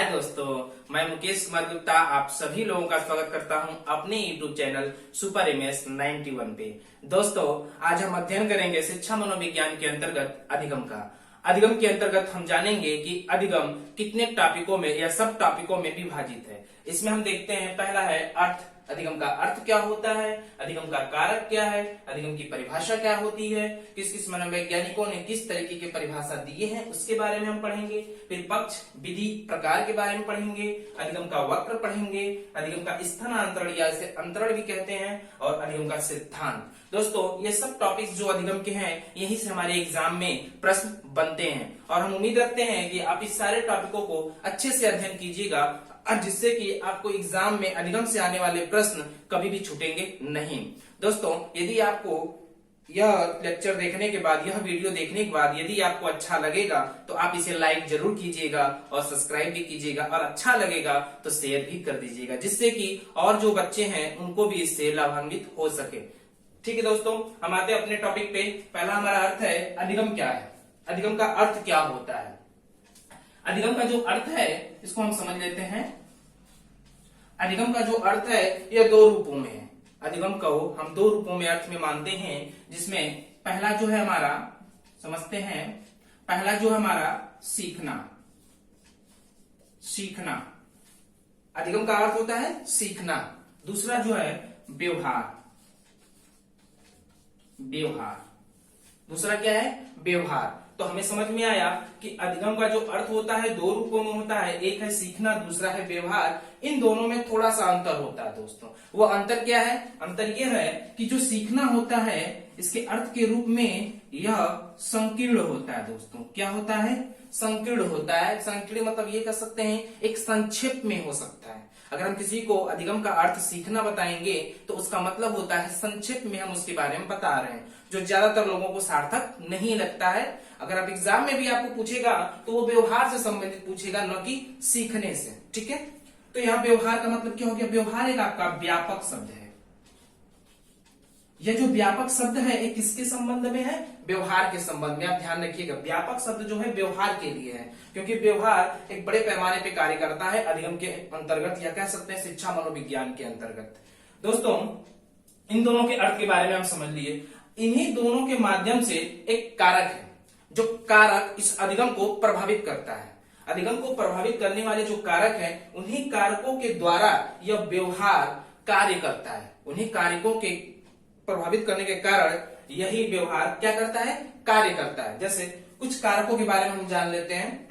हाय दोस्तों, मैं मुकेश कुमार गुप्ता आप सभी लोगों का स्वागत करता हूं अपने यूट्यूब चैनल सुपर एमएस 91 पे। दोस्तों, आज हम अध्ययन करेंगे शिक्षा मनोविज्ञान के अंतर्गत अधिगम का। अधिगम के अंतर्गत हम जानेंगे कि अधिगम कितने टॉपिकों में या सब टॉपिकों में विभाजित है। इसमें हम देखते हैं, पहला है अर्थ। अधिगम का अर्थ क्या होता है, अधिगम का कारक क्या है, अधिगम की परिभाषा क्या होती है, किस किस मनोवैज्ञानिकों ने किस तरीके की परिभाषा दिए हैं उसके बारे में हम पढ़ेंगे। फिर पक्ष, विधि, प्रकार के बारे में पढ़ेंगे। अधिगम का वक्र पढ़ेंगे, अधिगम का स्थानांतरण या इसे अंतरण भी कहते हैं, और अधिगम का सिद्धांत। दोस्तों, ये सब टॉपिक्स जो अधिगम के हैं यही से हमारे एग्जाम में प्रश्न बनते हैं, और हम उम्मीद रखते हैं कि आप इस सारे टॉपिकों को अच्छे से अध्ययन कीजिएगा, जिससे कि आपको एग्जाम में अधिगम से आने वाले प्रश्न कभी भी छूटेंगे नहीं। दोस्तों, यदि आपको यह लेक्चर देखने के बाद, यह वीडियो देखने के बाद यदि आपको अच्छा लगेगा तो आप इसे लाइक जरूर कीजिएगा और सब्सक्राइब भी कीजिएगा, और अच्छा लगेगा तो शेयर भी कर दीजिएगा, जिससे कि और जो बच्चे हैं उनको भी इससे लाभान्वित हो सके। ठीक है दोस्तों, हम आते हैं अपने टॉपिक पे। पहला हमारा अर्थ है अधिगम क्या है, अधिगम का अर्थ क्या होता है। अधिगम का जो अर्थ है इसको हम समझ लेते हैं। अधिगम का जो अर्थ है यह दो रूपों में है। अधिगम को हम दो रूपों में अर्थ में मानते हैं, जिसमें पहला जो है हमारा, समझते हैं, पहला जो है हमारा सीखना। सीखना, अधिगम का अर्थ होता है सीखना। दूसरा जो है व्यवहार। व्यवहार, दूसरा क्या है, व्यवहार। तो हमें समझ में आया कि अधिगम का जो अर्थ होता है दो रूपों में होता है, एक है सीखना, दूसरा है व्यवहार। इन दोनों में थोड़ा सा अंतर होता है दोस्तों। वो अंतर क्या है? अंतर यह है कि जो सीखना होता है इसके अर्थ के रूप में यह संकीर्ण होता है दोस्तों। क्या होता है? संकीर्ण होता है। संकीर्ण मतलब ये कह सकते हैं एक संक्षेप में हो सकता है। अगर हम किसी को अधिगम का अर्थ सीखना बताएंगे तो उसका मतलब होता है संक्षेप में हम उसके बारे में बता रहे हैं, जो ज्यादातर लोगों को सार्थक नहीं लगता है। अगर आप एग्जाम में भी आपको पूछेगा तो वो व्यवहार से संबंधित पूछेगा, न कि सीखने से। ठीक है, तो यहाँ व्यवहार का मतलब क्या हो गया? व्यवहार एक आपका व्यापक शब्द है। यह जो व्यापक शब्द है ये किसके संबंध में है? व्यवहार के संबंध में। आप ध्यान रखिएगा, व्यापक शब्द जो है व्यवहार के लिए है, क्योंकि व्यवहार एक बड़े पैमाने पे कार्य करता है अधिगम के अंतर्गत, या कह सकते हैं शिक्षा मनोविज्ञान के अंतर्गत। दोस्तों, इन दोनों के अर्थ के बारे में हम समझ लिए। इन्हीं दोनों के माध्यम से एक कारक है, जो कारक इस अधिगम को प्रभावित करता है। अधिगम को प्रभावित करने वाले जो कारक हैं, उन्हीं कारकों के द्वारा यह व्यवहार कार्य करता है। उन्हीं कारकों के प्रभावित करने के कारण यही व्यवहार क्या करता है? कार्य करता है। जैसे कुछ कारकों के बारे में हम जान लेते हैं।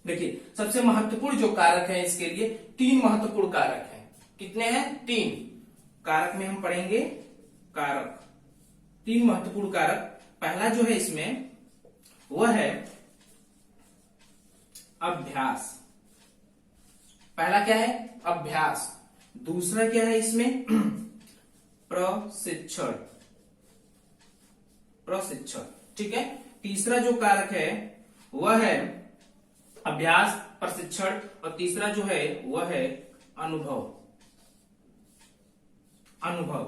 देखिए, सबसे महत्वपूर्ण जो कारक है इसके लिए तीन महत्वपूर्ण कारक हैं। कितने हैं? तीन कारक में हम पढ़ेंगे। कारक, तीन महत्वपूर्ण कारक। पहला जो है इसमें वह है अभ्यास। पहला क्या है? अभ्यास। दूसरा क्या है इसमें? प्रशिक्षण। प्रशिक्षण, ठीक है। तीसरा जो कारक है वह है अभ्यास, प्रशिक्षण, और तीसरा जो है वह है अनुभव। अनुभव।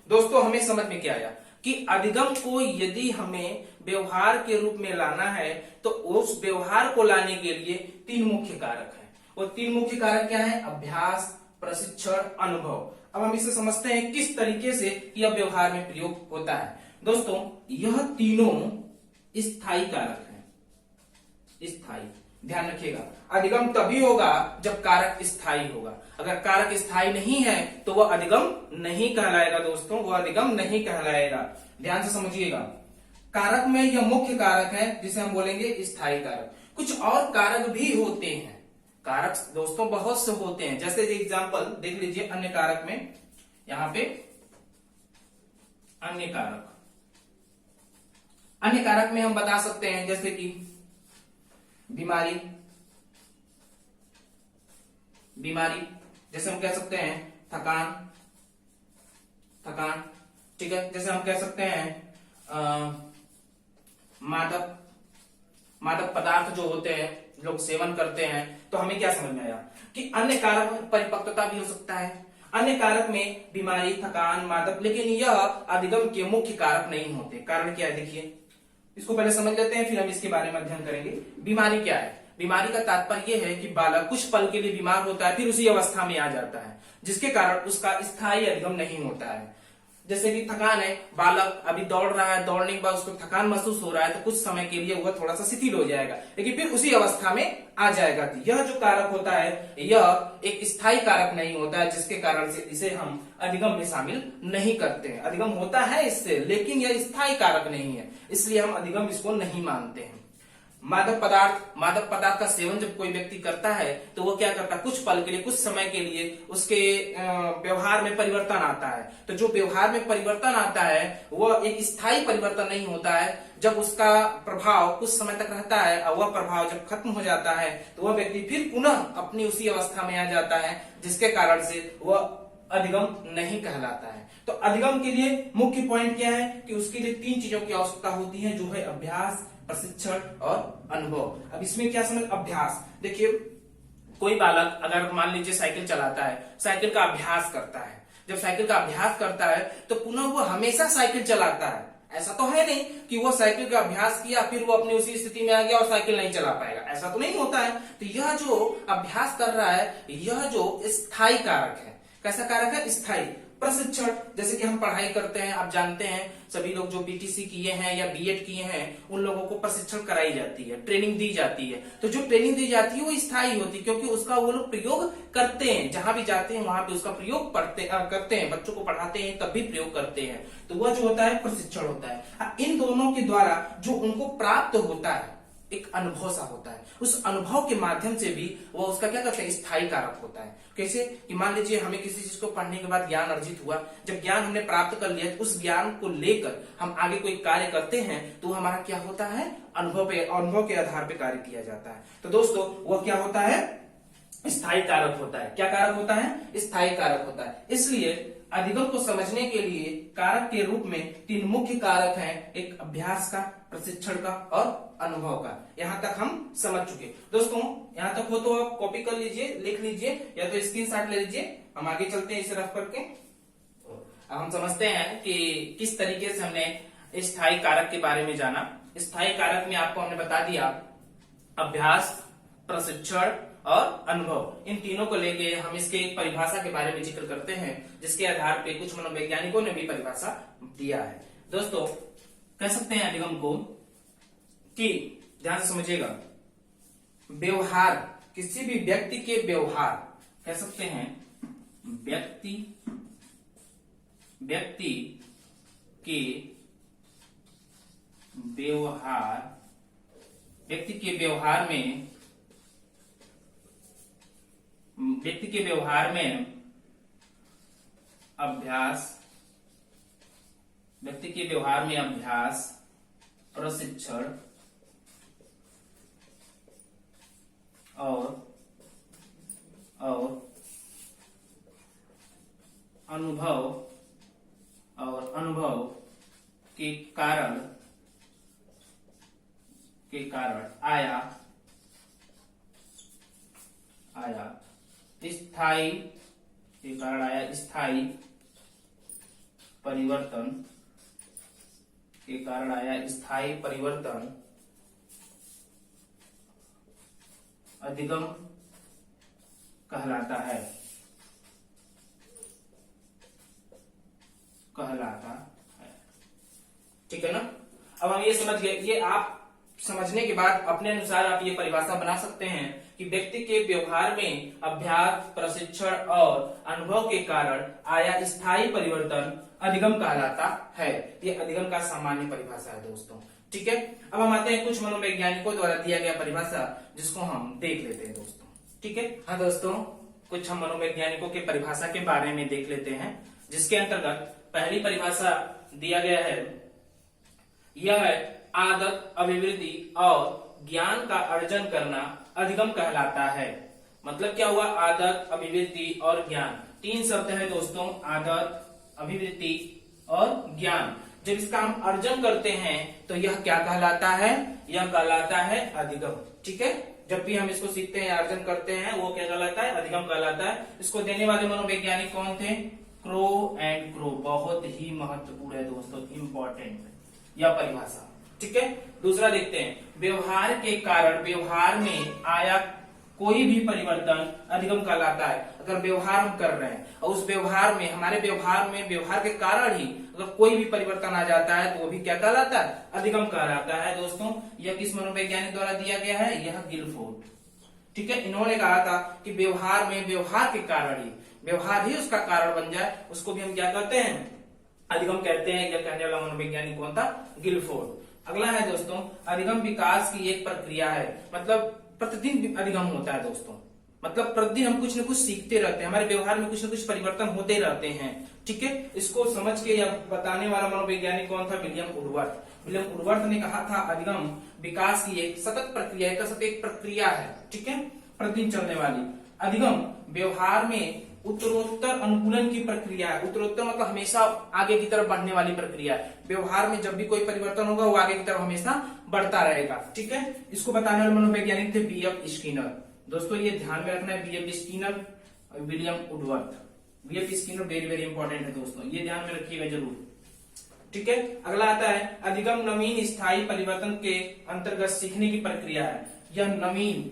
दोस्तों, हमें समझ में क्या आया कि अधिगम को यदि हमें व्यवहार के रूप में लाना है तो उस व्यवहार को लाने के लिए तीन मुख्य कारक हैं। वो तीन मुख्य कारक क्या है? अभ्यास, प्रशिक्षण, अनुभव। अब हम इसे समझते हैं किस तरीके से यह व्यवहार में प्रयोग होता है। दोस्तों, यह तीनों स्थायी कारक हैं। स्थायी, ध्यान रखिएगा, अधिगम तभी होगा जब कारक स्थायी होगा। अगर कारक स्थायी नहीं है तो वह अधिगम नहीं कहलाएगा दोस्तों, वह अधिगम नहीं कहलाएगा। ध्यान से समझिएगा, कारक में यह मुख्य कारक है जिसे हम बोलेंगे स्थायी कारक। कुछ और कारक भी होते हैं। कारक दोस्तों बहुत से होते हैं, जैसे एग्जांपल देख लीजिए अन्य कारक में। यहां पे अन्य कारक, अन्य कारक में हम बता सकते हैं जैसे कि बीमारी। बीमारी जैसे हम कह सकते हैं थकान। थकान, ठीक है। जैसे हम कह सकते हैं मादक, मादक पदार्थ जो होते हैं लोग सेवन करते हैं। तो हमें क्या समझ में आया कि अन्य कारक में परिपक्वता भी हो सकता है, अन्य कारक में बीमारी, थकान, मादक, लेकिन यह अधिगम के मुख्य कारक नहीं होते। कारण क्या है? देखिए, इसको पहले समझ लेते हैं, फिर हम इसके बारे में अध्ययन करेंगे। बीमारी क्या है? बीमारी का तात्पर्य यह है कि बालक कुछ पल के लिए बीमार होता है, फिर उसी अवस्था में आ जाता है, जिसके कारण उसका स्थायी अधिगम नहीं होता है। जैसे कि थकान है, बालक अभी दौड़ रहा है, दौड़ने के बाद उसको थकान महसूस हो रहा है, तो कुछ समय के लिए वह थोड़ा सा शिथिल हो जाएगा, लेकिन फिर उसी अवस्था में आ जाएगा। तो यह जो कारक होता है यह एक स्थायी कारक नहीं होता है, जिसके कारण से इसे हम अधिगम में शामिल नहीं करते हैं। अधिगम होता है इससे, लेकिन यह स्थायी कारक नहीं है, इसलिए हम अधिगम इसको नहीं मानते हैं। मादक पदार्थ का सेवन जब कोई व्यक्ति करता है तो वो क्या करता है, कुछ पल के लिए, कुछ समय के लिए उसके व्यवहार में परिवर्तन आता है। तो जो व्यवहार में परिवर्तन आता है वह एक स्थायी परिवर्तन नहीं होता है। जब उसका प्रभाव कुछ समय तक रहता है और वह प्रभाव जब खत्म हो जाता है तो वह व्यक्ति फिर पुनः अपनी उसी अवस्था में आ जाता है, जिसके कारण से वह अधिगम नहीं कहलाता है। तो अधिगम के लिए मुख्य पॉइंट क्या है कि उसके लिए 3 चीजों की आवश्यकता होती है, जो है अभ्यास, प्रशिक्षण और अनुभव। अब इसमें क्या समझ, अभ्यास देखिए, कोई बालक अगर मान लीजिए साइकिल चलाता है, साइकिल का अभ्यास करता है, जब साइकिल का अभ्यास करता है तो पुनः वो हमेशा साइकिल चलाता है। ऐसा तो है नहीं कि वो साइकिल का अभ्यास किया फिर वो अपनी उसी स्थिति में आ गया और साइकिल नहीं चला पाएगा, ऐसा तो नहीं होता है। तो यह जो अभ्यास कर रहा है यह जो स्थायी कारक है। कैसा कारक है, स्थायी। प्रशिक्षण, जैसे कि हम पढ़ाई करते हैं, आप जानते हैं सभी लोग जो बीटीसी किए हैं या बीएड किए हैं उन लोगों को प्रशिक्षण कराई जाती है, ट्रेनिंग दी जाती है। तो जो ट्रेनिंग दी जाती है वो स्थायी होती है, क्योंकि उसका वो लोग प्रयोग करते हैं, जहां भी जाते हैं वहां पे उसका प्रयोग करते हैं, बच्चों को पढ़ाते हैं तब भी प्रयोग करते हैं। तो वह जो होता है प्रशिक्षण होता है। इन दोनों के द्वारा जो उनको प्राप्त होता है एक अनुभव सा होता है, उस अनुभव के माध्यम से भी वो उसका क्या करते हैं, स्थायी कारक होता है। कैसे कि मान लीजिए हमें किसी चीज को पढ़ने के बाद ज्ञान अर्जित हुआ, जब ज्ञान हमने प्राप्त कर लिया उस ज्ञान को लेकर हम आगे कोई कार्य करते हैं तो हमारा क्या होता है, अनुभव के आधार पर कार्य किया जाता है। तो दोस्तों वह क्या होता है, स्थायी कारक होता है। क्या कारक होता है, स्थायी कारक होता है। इसलिए अधिगम को समझने के लिए कारक के रूप में 3 मुख्य कारक हैं, एक अभ्यास का, प्रशिक्षण का और अनुभव का। यहां तक हम समझ चुके। दोस्तों यहां तक हो तो आप कॉपी कर लीजिए, लिख लीजिए या तो स्क्रीनशॉट ले लीजिए। हम आगे चलते हैं इसे रफ करके। अब हम समझते हैं कि किस तरीके से हमने स्थायी कारक के बारे में जाना। स्थायी कारक में आपको हमने बता दिया अभ्यास, प्रशिक्षण और अनुभव, इन तीनों को लेके हम इसके एक परिभाषा के बारे में जिक्र करते हैं, जिसके आधार पे कुछ मनोवैज्ञानिकों ने भी परिभाषा दिया है। दोस्तों कह सकते हैं अधिगम को कि, ध्यान से समझिएगा, व्यवहार, किसी भी व्यक्ति के व्यवहार, कह सकते हैं व्यक्ति के व्यवहार, व्यक्ति के व्यवहार में अभ्यास, व्यक्ति के व्यवहार में अभ्यास, प्रशिक्षण और अनुभव के कारण स्थायी परिवर्तन अधिगम कहलाता है। ठीक है ना। अब हम ये समझ गए, ये आप समझने के बाद अपने अनुसार आप ये परिभाषा बना सकते हैं कि व्यक्ति के व्यवहार में अभ्यास, प्रशिक्षण और अनुभव के कारण आया स्थायी परिवर्तन अधिगम कहलाता है। ये अधिगम का सामान्य परिभाषा है दोस्तों। ठीक है। अब हम आते हैं कुछ मनोवैज्ञानिकों द्वारा दिया गया परिभाषा, जिसको हम देख लेते हैं दोस्तों। ठीक है। हाँ दोस्तों, कुछ हम मनोवैज्ञानिकों के परिभाषा के बारे में देख लेते हैं, जिसके अंतर्गत पहली परिभाषा दिया गया है, यह है आदत, अभिवृद्धि और ज्ञान का अर्जन करना अधिगम कहलाता है। मतलब क्या हुआ, आदत, अभिवृद्धि और ज्ञान, 3 शब्द है दोस्तों, आदत, अभिवृद्धि और ज्ञान। जब इसका हम अर्जन करते हैं तो यह क्या कहलाता है, यह कहलाता है अधिगम। ठीक है। जब भी हम इसको सीखते हैं, अर्जन करते हैं, वो क्या कहलाता है, अधिगम कहलाता है। इसको देने वाले मनोवैज्ञानिक कौन थे, क्रो एंड क्रो। बहुत ही महत्वपूर्ण है दोस्तों, इंपॉर्टेंट यह परिभाषा। ठीक है। दूसरा देखते हैं, व्यवहार के कारण व्यवहार में आया कोई भी परिवर्तन अधिगम कहलाता है। अगर व्यवहार हम कर रहे हैं और उस व्यवहार में हमारे व्यवहार के कारण ही अगर कोई भी परिवर्तन आ जाता है तो वो भी क्या कहलाता है, अधिगम कहलाता है। दोस्तों यह किस मनोवैज्ञानिक द्वारा दिया गया है, यह गिलफोर्ड। ठीक है, इन्होंने कहा था कि व्यवहार में व्यवहार के कारण ही व्यवहार ही उसका कारण बन जाए, उसको भी हम क्या कहते हैं, अधिगम कहते हैं। यह कहने वाला मनोवैज्ञानिक कौन था, गिलफोर्ड। अगला है दोस्तों, अधिगम विकास की एक प्रक्रिया है। मतलब प्रतिदिन अधिगम होता है दोस्तों, मतलब प्रतिदिन हम कुछ न कुछ सीखते रहते हैं, हमारे व्यवहार में कुछ न कुछ परिवर्तन होते रहते हैं। ठीक है, इसको समझ के या बताने वाला मनोवैज्ञानिक कौन था, विलियम वुडवर्थ। विलियम वुडवर्थ ने कहा था अधिगम विकास की एक सतत प्रक्रिया, एक प्रक्रिया है। ठीक है, प्रतिदिन चलने वाली। अधिगम व्यवहार में उत्तरोत्तर अनुकूलन की प्रक्रिया है। उत्तरोत्तर मतलब हमेशा आगे की तरफ बढ़ने वाली प्रक्रिया है। व्यवहार में जब भी कोई परिवर्तन होगा वो आगे की तरफ हमेशा बढ़ता रहेगा। ठीक है, इसको बताने वाले मनोवैज्ञानिक थे बीएफ स्किनर। दोस्तों ये ध्यान में रखना है, बीएफ स्किनर और William Woodworth. BF Skinner very very important है दोस्तों, ये ध्यान में रखिएगा जरूर। ठीक है, अगला आता है अधिगम नवीन स्थायी परिवर्तन के अंतर्गत सीखने की प्रक्रिया है। यह नवीन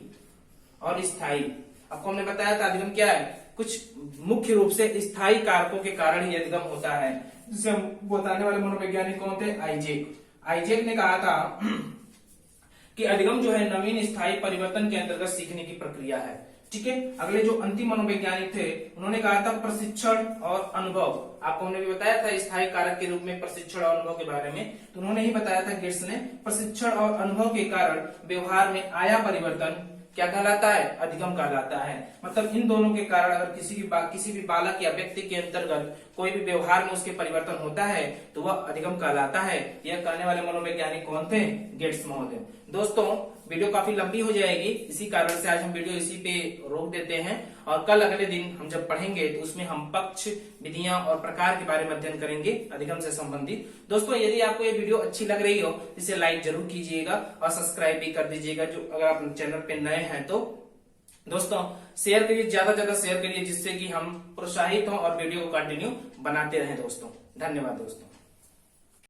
और स्थायी, आपको हमने बताया था अधिगम क्या है, कुछ मुख्य रूप से स्थायी कारकों के कारण ही अधिगम होता है। जिसे बताने वाले मनोवैज्ञानिक कौन थे, आइजेक ने कहा था कि अधिगम जो है नवीन स्थायी परिवर्तन के अंतर्गत सीखने की प्रक्रिया है। ठीक है, अगले जो अंतिम मनोवैज्ञानिक थे उन्होंने कहा था प्रशिक्षण और अनुभव। आपको हमने भी बताया था स्थायी कारक के रूप में प्रशिक्षण और अनुभव के बारे में, तो उन्होंने ही बताया था गिट्स ने, प्रशिक्षण और अनुभव के कारण व्यवहार में आया परिवर्तन क्या कहलाता है, अधिगम कहलाता है। मतलब इन दोनों के कारण अगर किसी भी बालक या व्यक्ति के अंतर्गत कोई भी व्यवहार में उसके परिवर्तन होता है तो वह अधिगम कहलाता है। यह कहने वाले मनोवैज्ञानिक कौन थे, गेट्स महोदय। दोस्तों वीडियो काफी लंबी हो जाएगी, इसी कारण से आज हम वीडियो इसी पे रोक देते हैं और कल अगले दिन हम जब पढ़ेंगे तो उसमें हम पक्ष, विधियां और प्रकार के बारे में अध्ययन करेंगे अधिगम से संबंधित। दोस्तों यदि आपको ये वीडियो अच्छी लग रही हो इसे लाइक जरूर कीजिएगा और सब्सक्राइब भी कर दीजिएगा जो अगर आप चैनल पे नए हैं तो। दोस्तों शेयर करिए, ज्यादा से ज्यादा शेयर करिए जिससे कि हम प्रोत्साहित हों और वीडियो को कंटिन्यू बनाते रहें दोस्तों। धन्यवाद दोस्तों।